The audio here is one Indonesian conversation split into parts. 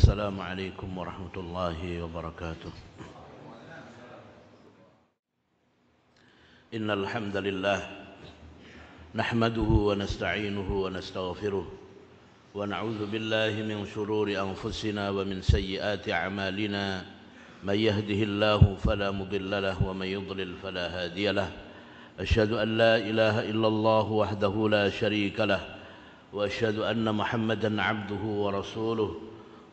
السلام عليكم ورحمة الله وبركاته. إن الحمد لله نحمده ونستعينه ونستغفره ونعوذ بالله من شرور أنفسنا ومن سيئات أعمالنا من يهده الله فلا مضل له ومن يضلل فلا هادي له أشهد أن لا إله إلا الله وحده لا شريك له وأشهد أن محمدا عبده ورسوله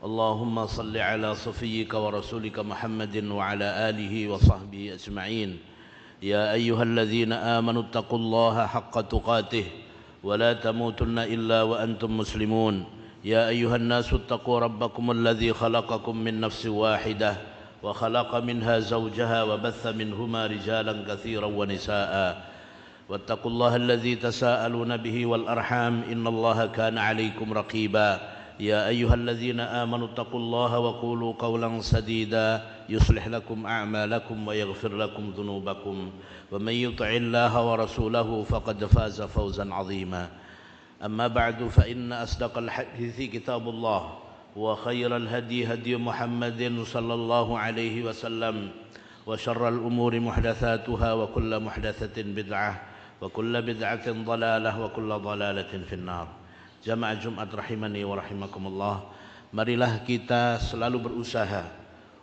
اللهم صل على صفيك ورسولك محمد وعلى آله وصحبه أجمعين يا أيها الذين آمنوا اتقوا الله حق تقاته ولا تموتن إلا وأنتم مسلمون يا أيها الناس اتقوا ربكم الذي خلقكم من نفس واحدة وخلق منها زوجها وبث منهما رجالا كثيرا ونساء واتقوا الله الذي تساءلون به والأرحام إن الله كان عليكم رقيبا يا أيها الذين آمنوا اتقوا الله وقولوا قولا سديدا يصلح لكم أعمالكم ويغفر لكم ذنوبكم ومن يطع الله ورسوله فقد فاز فوزا عظيما أما بعد فإن أصدق الحديث كتاب الله وخير الهدي هدي محمد صلى الله عليه وسلم وشر الأمور محدثاتها وكل محدثة بدعة وكل بدعة ضلالة وكل ضلالة في النار. Jamaah Jumat rahimani wa rahimakumullah, marilah kita selalu berusaha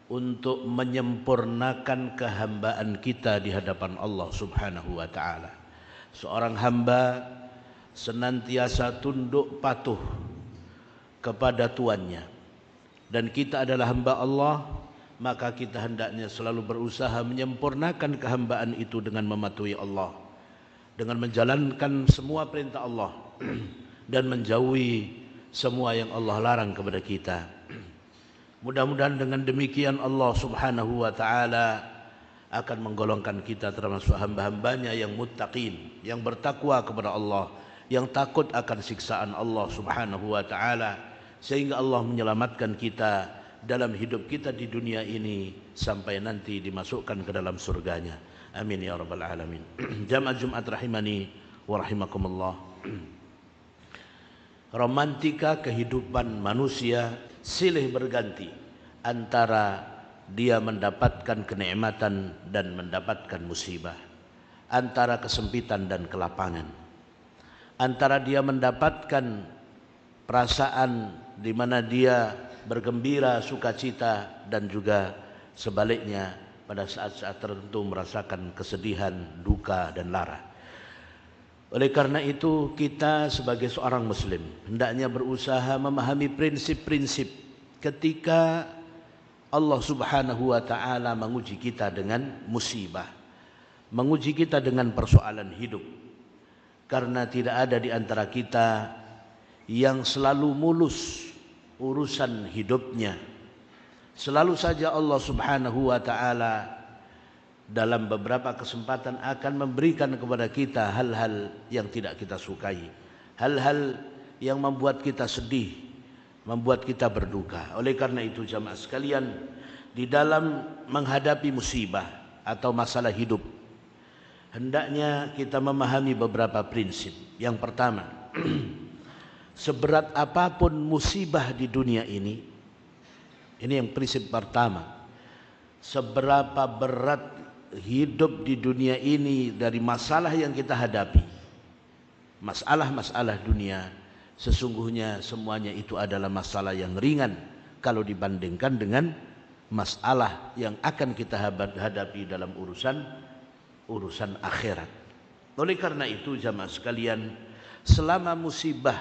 untuk menyempurnakan kehambaan kita di hadapan Allah Subhanahu wa taala. Seorang hamba senantiasa tunduk patuh kepada tuannya, dan kita adalah hamba Allah, maka kita hendaknya selalu berusaha menyempurnakan kehambaan itu dengan mematuhi Allah, dengan menjalankan semua perintah Allah dan menjauhi semua yang Allah larang kepada kita. Mudah-mudahan dengan demikian Allah Subhanahu wa taala akan menggolongkan kita termasuk hamba-hambanya yang muttaqin, yang bertakwa kepada Allah, yang takut akan siksaan Allah Subhanahu wa taala, sehingga Allah menyelamatkan kita dalam hidup kita di dunia ini sampai nanti dimasukkan ke dalam surganya. Amin ya rabbal alamin. Jamaah Jumat rahimani wa rahimakumullah. Romantika kehidupan manusia silih berganti antara dia mendapatkan kenikmatan dan mendapatkan musibah, antara kesempitan dan kelapangan, antara dia mendapatkan perasaan di mana dia bergembira, sukacita, dan juga sebaliknya pada saat-saat tertentu merasakan kesedihan, duka, dan lara. Oleh karena itu kita sebagai seorang muslim hendaknya berusaha memahami prinsip-prinsip ketika Allah Subhanahu wa taala menguji kita dengan musibah, menguji kita dengan persoalan hidup. Karena tidak ada di antara kita yang selalu mulus urusan hidupnya. Selalu saja Allah Subhanahu wa taala dalam beberapa kesempatan akan memberikan kepada kita hal-hal yang tidak kita sukai, hal-hal yang membuat kita sedih, membuat kita berduka. Oleh karena itu jamaah sekalian, di dalam menghadapi musibah atau masalah hidup, hendaknya kita memahami beberapa prinsip. Yang pertama, seberat apapun musibah di dunia ini yang prinsip pertama, seberapa berat hidup di dunia ini dari masalah yang kita hadapi, masalah-masalah dunia, sesungguhnya semuanya itu adalah masalah yang ringan kalau dibandingkan dengan masalah yang akan kita hadapi dalam urusan akhirat. Oleh karena itu jamaah sekalian, selama musibah,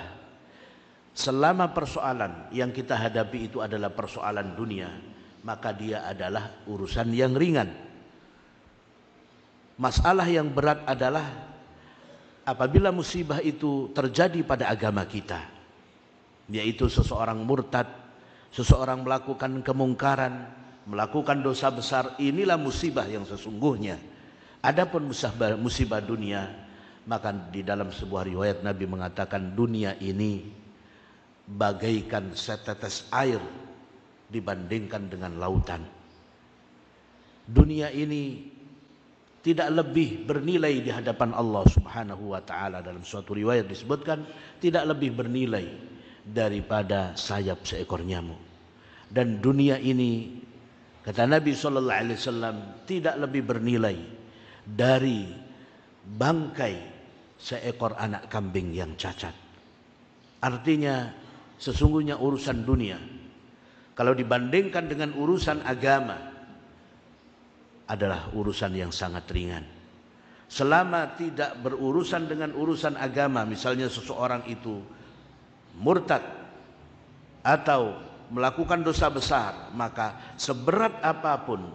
selama persoalan yang kita hadapi itu adalah persoalan dunia, maka dia adalah urusan yang ringan. Masalah yang berat adalah apabila musibah itu terjadi pada agama kita, yaitu seseorang murtad, seseorang melakukan kemungkaran, melakukan dosa besar. Inilah musibah yang sesungguhnya. Adapun musibah dunia, maka di dalam sebuah riwayat Nabi mengatakan dunia ini bagaikan setetes air dibandingkan dengan lautan. Dunia ini tidak lebih bernilai di hadapan Allah Subhanahu wa taala. Dalam suatu riwayat disebutkan tidak lebih bernilai daripada sayap seekor nyamuk. Dan dunia ini, kata Nabi SAW, tidak lebih bernilai dari bangkai seekor anak kambing yang cacat. Artinya sesungguhnya urusan dunia, kalau dibandingkan dengan urusan agama, adalah urusan yang sangat ringan. Selama tidak berurusan dengan urusan agama, misalnya seseorang itu murtad atau melakukan dosa besar, maka seberat apapun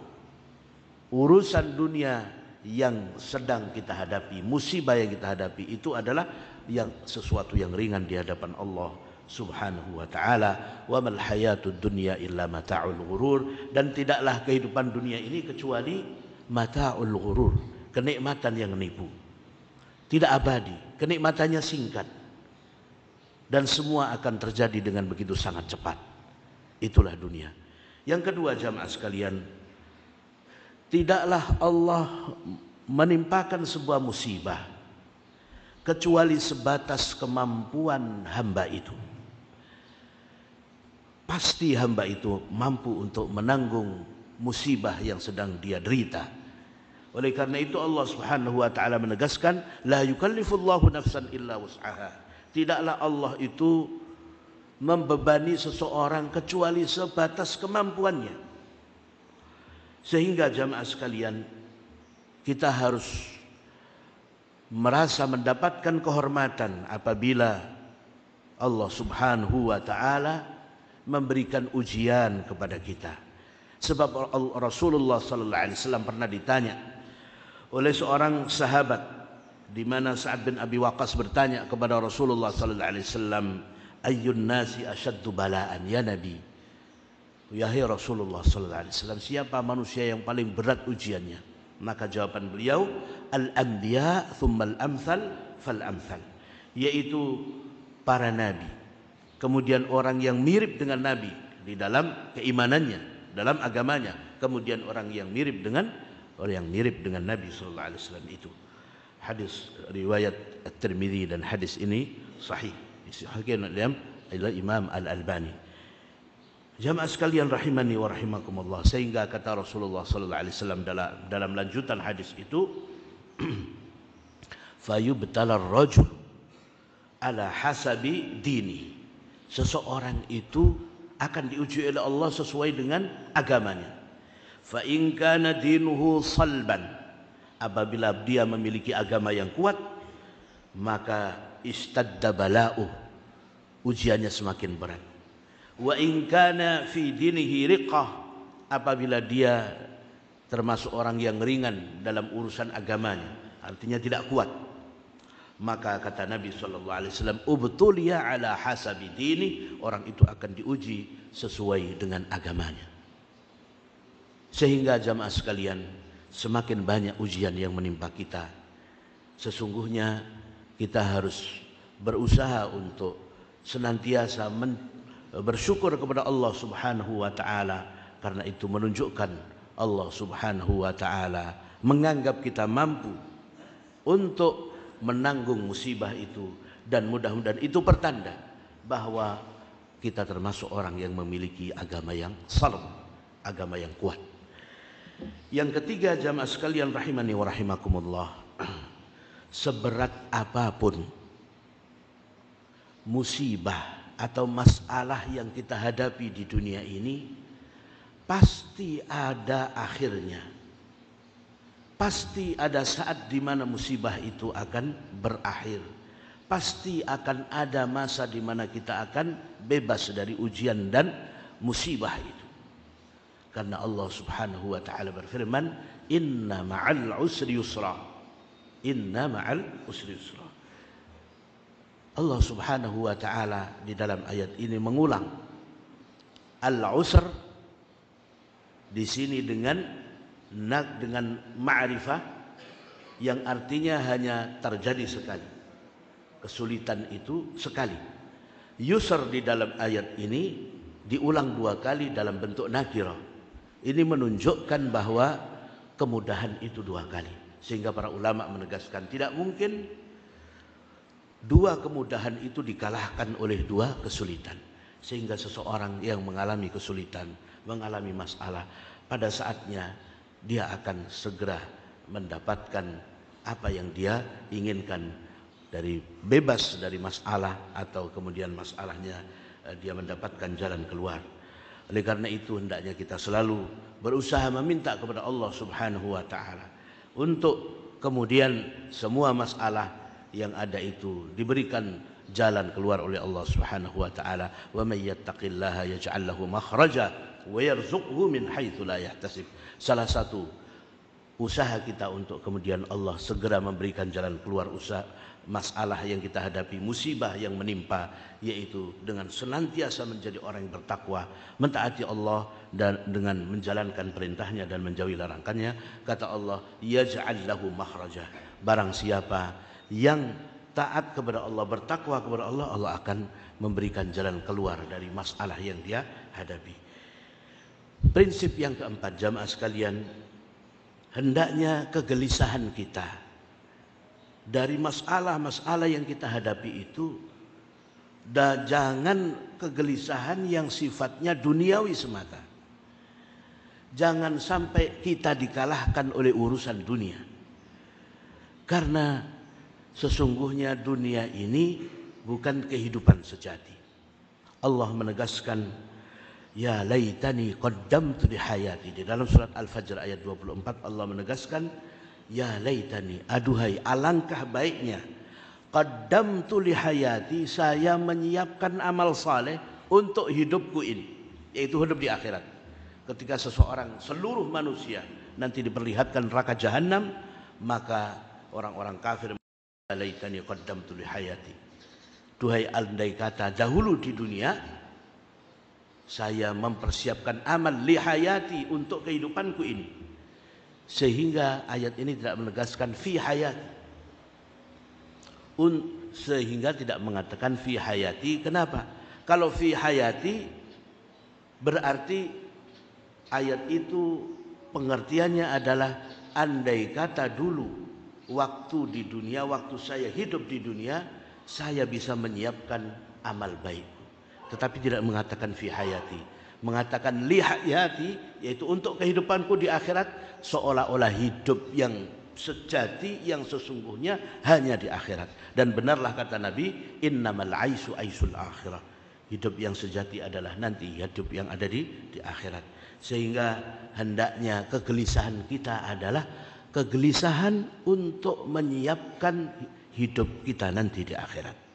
urusan dunia yang sedang kita hadapi, musibah yang kita hadapi, itu adalah yang sesuatu yang ringan di hadapan Allah Subhanahu wa ta'ala. Wa mal hayatud dunya illa mata'ul ghurur. Dan tidaklah kehidupan dunia ini kecuali mata'ul ghurur, kenikmatan yang menipu, tidak abadi, kenikmatannya singkat, dan semua akan terjadi dengan begitu sangat cepat. Itulah dunia. Yang kedua, jamaah sekalian, tidaklah Allah menimpakan sebuah musibah kecuali sebatas kemampuan hamba itu. Pasti hamba itu mampu untuk menanggung musibah yang sedang dia derita. Oleh karena itu Allah Subhanahu wa ta'ala menegaskan, la yukallifullahu nafsan illa wus'aha. Tidaklah Allah itu membebani seseorang kecuali sebatas kemampuannya. Sehingga jamaah sekalian, kita harus merasa mendapatkan kehormatan apabila Allah Subhanahu wa ta'ala memberikan ujian kepada kita. Sebab Rasulullah sallallahu alaihi wasallam pernah ditanya oleh seorang sahabat, di mana Sa'ad bin Abi Waqqas bertanya kepada Rasulullah sallallahu alaihi wasallam, ayyun nasi asyaddu bala'an ya Nabi. Yahai Rasulullah sallallahu alaihi wasallam, siapa manusia yang paling berat ujiannya? Maka jawaban beliau, al-anbiya thumma al-amthal fal-amthal, yaitu para nabi, kemudian orang yang mirip dengan nabi di dalam keimanannya, dalam agamanya, kemudian orang yang mirip dengan Nabi sallallahu alaihi wasallam itu. Hadis riwayat At-Tirmidzi, dan hadis ini sahih. Disahihkan oleh Imam Al-Albani. Jamaah sekalian rahimani wa rahimakumullah, sehingga kata Rasulullah sallallahu alaihi wasallam dalam lanjutan hadis itu, fayubtalar rajul ala hasabi dini. Seseorang itu akan diuji oleh Allah sesuai dengan agamanya. Fa in kana dinuhu salban, apabila dia memiliki agama yang kuat, maka istadda bala'uh, ujiannya semakin berat. Wa in kana fi dinihi riqah, apabila dia termasuk orang yang ringan dalam urusan agamanya, artinya tidak kuat, maka kata Nabi sallallahu alaihi wasallam, ubtuliya ala hasabi dini, orang itu akan diuji sesuai dengan agamanya. Sehingga jamaah sekalian, semakin banyak ujian yang menimpa kita, sesungguhnya kita harus berusaha untuk senantiasa bersyukur kepada Allah Subhanahu wa ta'ala, karena itu menunjukkan Allah Subhanahu wa ta'ala menganggap kita mampu untuk menanggung musibah itu, dan mudah-mudahan itu pertanda bahwa kita termasuk orang yang memiliki agama yang salm, agama yang kuat. Yang ketiga, jamaah sekalian rahimani wa rahimakumullah, seberat apapun musibah atau masalah yang kita hadapi di dunia ini, pasti ada akhirnya. Pasti ada saat di mana musibah itu akan berakhir. Pasti akan ada masa di mana kita akan bebas dari ujian dan musibah itu. Karena Allah Subhanahu wa ta'ala berfirman, inna ma'al usri yusra. Inna ma'al usri yusra. Allah Subhanahu wa ta'ala di dalam ayat ini mengulang al-usr di sini dengan ma'rifah, yang artinya hanya terjadi sekali. Kesulitan itu sekali. Yusr di dalam ayat ini diulang 2 kali dalam bentuk nakirah. Ini menunjukkan bahwa kemudahan itu 2 kali. Sehingga para ulama menegaskan tidak mungkin 2 kemudahan itu dikalahkan oleh 2 kesulitan. Sehingga seseorang yang mengalami kesulitan, mengalami masalah, pada saatnya dia akan segera mendapatkan apa yang dia inginkan, dari bebas dari masalah, atau kemudian masalahnya dia mendapatkan jalan keluar. Oleh karena itu hendaknya kita selalu berusaha meminta kepada Allah Subhanahu wa taala untuk kemudian semua masalah yang ada itu diberikan jalan keluar oleh Allah Subhanahu wa taala. Wa may yattaqillaha yaj'al lahu makhraja wa yarzuqhu min haitsu la yahtasib. Salah satu usaha kita untuk kemudian Allah segera memberikan jalan keluar masalah yang kita hadapi, musibah yang menimpa, yaitu dengan senantiasa menjadi orang yang bertakwa, mentaati Allah dan dengan menjalankan perintahnya dan menjauhi larangannya. Kata Allah, yaj'al lahu makhraja. Barang siapa yang taat kepada Allah, bertakwa kepada Allah, Allah akan memberikan jalan keluar dari masalah yang dia hadapi. Prinsip yang keempat, jamaah sekalian, hendaknya kegelisahan kita dari masalah-masalah yang kita hadapi itu, jangan kegelisahan yang sifatnya duniawi semata. Jangan sampai kita dikalahkan oleh urusan dunia. Karena sesungguhnya dunia ini bukan kehidupan sejati. Allah menegaskan, ya laitani qaddamtu li hayati. Di dalam surat Al-Fajr ayat 24 Allah menegaskan, ya laitani, aduhai alangkah baiknya, qaddamtu li hayati, saya menyiapkan amal saleh untuk hidupku ini, yaitu hidup di akhirat. Ketika seluruh manusia nanti diperlihatkan neraka jahanam, maka orang-orang kafir, ya laitani qaddamtu li hayati, duhai andai kata dahulu di dunia saya mempersiapkan amal li hayati, untuk kehidupanku ini. Sehingga ayat ini tidak menegaskan fi hayati, sehingga tidak mengatakan fi hayati. Kenapa? Kalau fi hayati berarti ayat itu pengertiannya adalah andai kata dulu waktu di dunia, waktu saya hidup di dunia, saya bisa menyiapkan amal baik. Tetapi tidak mengatakan fi hayati, mengatakan li hayati, yaitu untuk kehidupanku di akhirat, seolah-olah hidup yang sejati, yang sesungguhnya hanya di akhirat. Dan benarlah kata Nabi, innamal aisu aisul akhirah, hidup yang sejati adalah nanti hidup yang ada di akhirat. Sehingga hendaknya kegelisahan kita adalah kegelisahan untuk menyiapkan hidup kita nanti di akhirat.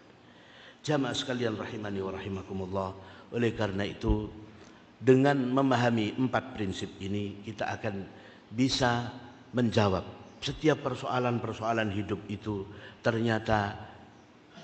Jamaah sekalian rahimani wa rahimakumullah. Oleh karena itu, dengan memahami 4 prinsip ini, kita akan bisa menjawab setiap persoalan-persoalan hidup itu. Ternyata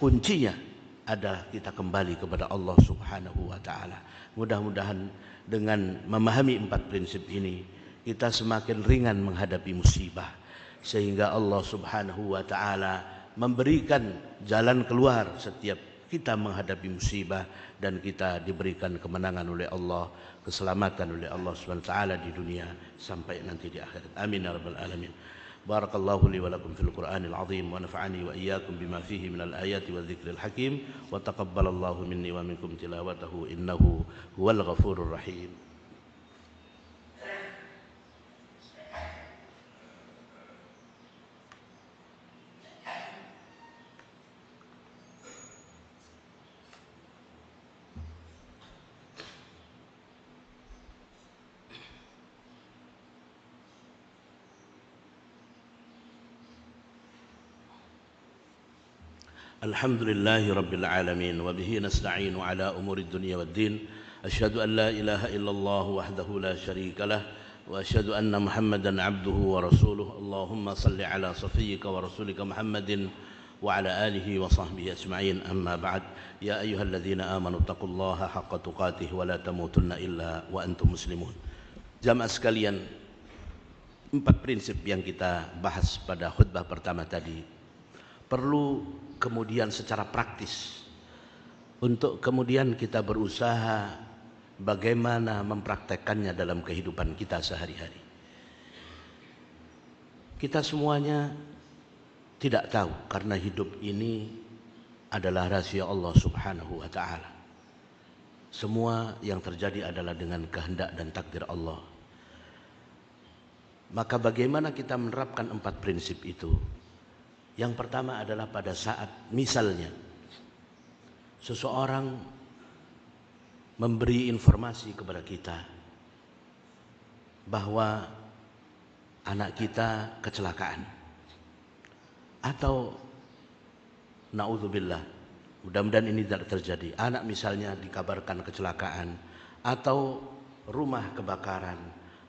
kuncinya adalah kita kembali kepada Allah Subhanahu wa taala. Mudah-mudahan dengan memahami 4 prinsip ini, kita semakin ringan menghadapi musibah, sehingga Allah Subhanahu wa taala memberikan jalan keluar setiap kita menghadapi musibah, dan kita diberikan kemenangan oleh Allah, keselamatan oleh Allah Subhanahu wa taala di dunia sampai nanti di akhirat. Amin ya rabbal alamin. Barakallahu li wa lakum fil Qur'anil azim, wa nafa'ani wa iyyakum bima fihi minal ayati wa dzikril hakim, wa taqabbalallahu minni wa minkum tilawatahu innahu huwal ghafurur rahim. Alhamdulillahi rabbil alamin, wa bihi nasta'inu ala umuri dunya waddin. Asyhadu an la ilaha illallah wahdahu la syarika lah, wa asyhadu anna Muhammadan abduhu wa rasuluh. Allahumma salli ala safiyyika wa rasulika Muhammadin wa ala alihi wa sahbihi ajma'in. Amma ba'd. Ya ayyuhalladzina amanu taqullaha haqqa tuqatih wa la tamutunna illa wa antum muslimun. Jamaah sekalian, 4 prinsip yang kita bahas pada khutbah pertama tadi perlu kemudian secara praktis untuk kemudian kita berusaha bagaimana mempraktekkannya dalam kehidupan kita sehari-hari. Kita semuanya tidak tahu, karena hidup ini adalah rahasia Allah Subhanahu wa taala. Semua yang terjadi adalah dengan kehendak dan takdir Allah. Maka bagaimana kita menerapkan 4 prinsip itu? Yang pertama adalah pada saat misalnya seseorang memberi informasi kepada kita bahwa anak kita kecelakaan, atau naudzubillah, mudah-mudahan ini tidak terjadi, anak misalnya dikabarkan kecelakaan, atau rumah kebakaran,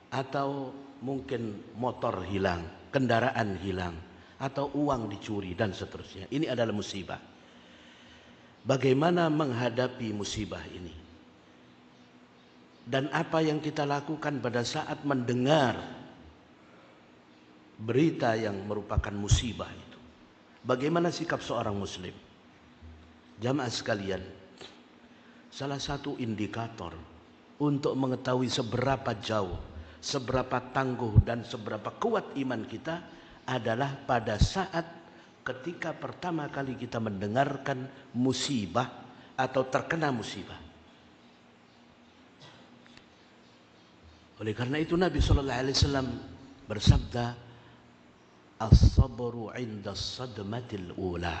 atau mungkin motor hilang, kendaraan hilang, atau uang dicuri dan seterusnya. Ini adalah musibah. Bagaimana menghadapi musibah ini? Dan apa yang kita lakukan pada saat mendengar berita yang merupakan musibah itu? Bagaimana sikap seorang muslim? Jamaah sekalian, salah satu indikator untuk mengetahui seberapa jauh, seberapa tangguh dan seberapa kuat iman kita adalah pada saat ketika pertama kali kita mendengarkan musibah atau terkena musibah. Oleh karena itu Nabi SAW bersabda, as-sabru 'inda as-sadmatil ula.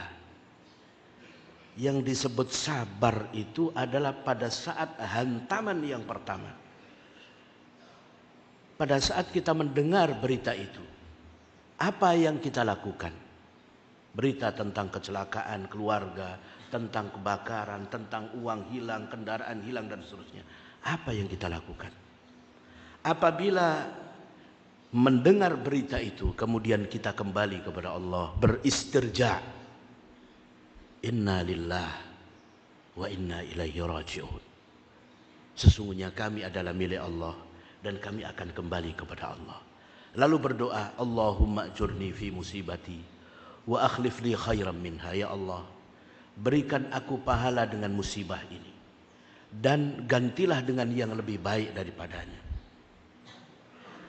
Yang disebut sabar itu adalah pada saat hantaman yang pertama. Pada saat kita mendengar berita itu, apa yang kita lakukan? Berita tentang kecelakaan keluarga, tentang kebakaran, tentang uang hilang, kendaraan hilang dan seterusnya. Apa yang kita lakukan? Apabila mendengar berita itu, kemudian kita kembali kepada Allah, beristirja, inna lillah wa inna ilaihi raji'un. Sesungguhnya kami adalah milik Allah dan kami akan kembali kepada Allah. Lalu berdoa, Allahumma ajurni fi musibati wa akhlif li khairan minha. Ya Allah, berikan aku pahala dengan musibah ini dan gantilah dengan yang lebih baik daripadanya.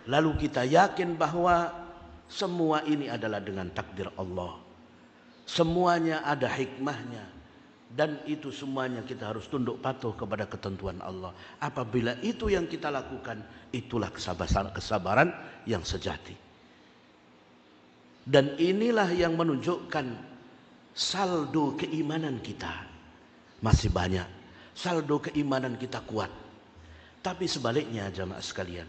Lalu kita yakin bahwa semua ini adalah dengan takdir Allah. Semuanya ada hikmahnya. Dan itu semuanya kita harus tunduk patuh kepada ketentuan Allah. Apabila itu yang kita lakukan, itulah kesabaran yang sejati. Dan inilah yang menunjukkan saldo keimanan kita masih banyak. Saldo keimanan kita kuat. Tapi sebaliknya jamaah sekalian,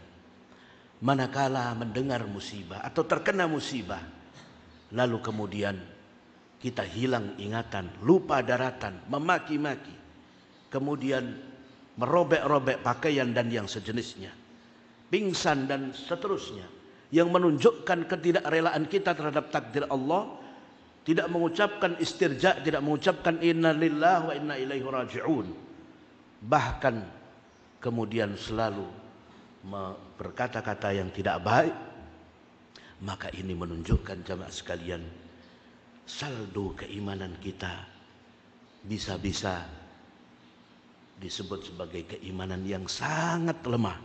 manakala mendengar musibah atau terkena musibah, lalu kemudian kita hilang ingatan, lupa daratan, memaki-maki, kemudian merobek-robek pakaian dan yang sejenisnya, pingsan dan seterusnya, yang menunjukkan ketidakrelaan kita terhadap takdir Allah, tidak mengucapkan istirja, tidak mengucapkan inna lillahi wa inna ilaihi raji'un, bahkan kemudian selalu berkata-kata yang tidak baik, maka ini menunjukkan jamaah sekalian, saldo keimanan kita bisa-bisa disebut sebagai keimanan yang sangat lemah,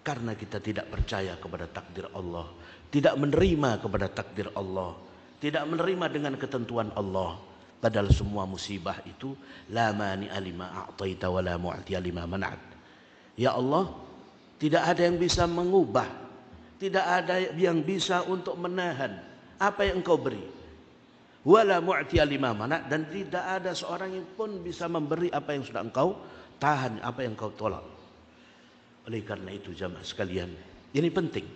karena kita tidak percaya kepada takdir Allah, tidak menerima kepada takdir Allah, tidak menerima dengan ketentuan Allah. Padahal semua musibah itu la mani'a lima a'taita wa la mu'tiya lima man'at. Ya Allah, tidak ada yang bisa mengubah, tidak ada yang bisa untuk menahan apa yang Engkau beri. Wala mu'tiya lima mana, dan tidak ada seorang yang pun bisa memberi apa yang sudah Engkau tahan, apa yang Engkau tolak. Oleh karena itu jamaah sekalian, ini penting.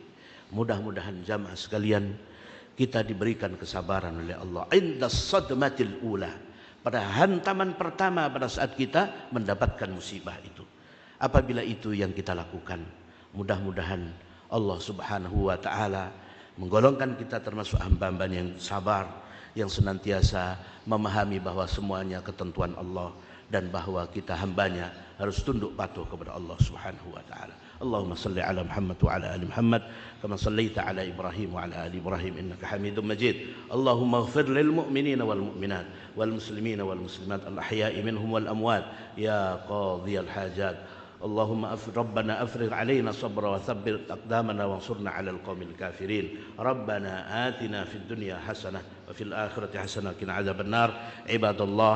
Mudah-mudahan jamaah sekalian kita diberikan kesabaran oleh Allah indas sadmatil ula, pada hantaman pertama pada saat kita mendapatkan musibah itu. Apabila itu yang kita lakukan, mudah-mudahan Allah Subhanahu wa taala menggolongkan kita termasuk hamba-hamba yang sabar, yang senantiasa memahami bahwa semuanya ketentuan Allah dan bahwa kita hambanya harus tunduk patuh kepada Allah Subhanahu wa taala. Allahumma salli ala Muhammad wa ala ali Muhammad kama sallaita ala Ibrahim wa ala ali Ibrahim innaka Hamidum Majid. Allahumma ighfir lil mu'minina wal mu'minat wal muslimina wal muslimat al ahya'i minhum wal amwat ya qadhiyal hajat. اللهم ربنا أفرغ علينا صبرا وثبت أقدامنا وانصرنا على القوم الكافرين. ربنا آتنا في الدنيا حسنة وفي الآخرة حسنة وقنا عذاب النار. عباد الله،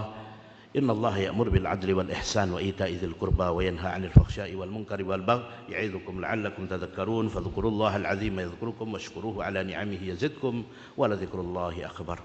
إن الله يأمر بالعدل والإحسان وإيتاء ذي القربى وينهى عن الفحشاء والمنكر والبغي يعظكم لعلكم تذكرون فاذكروا الله العظيم يذكركم واشكروه على نعمه يزدكم ولذكر الله أكبر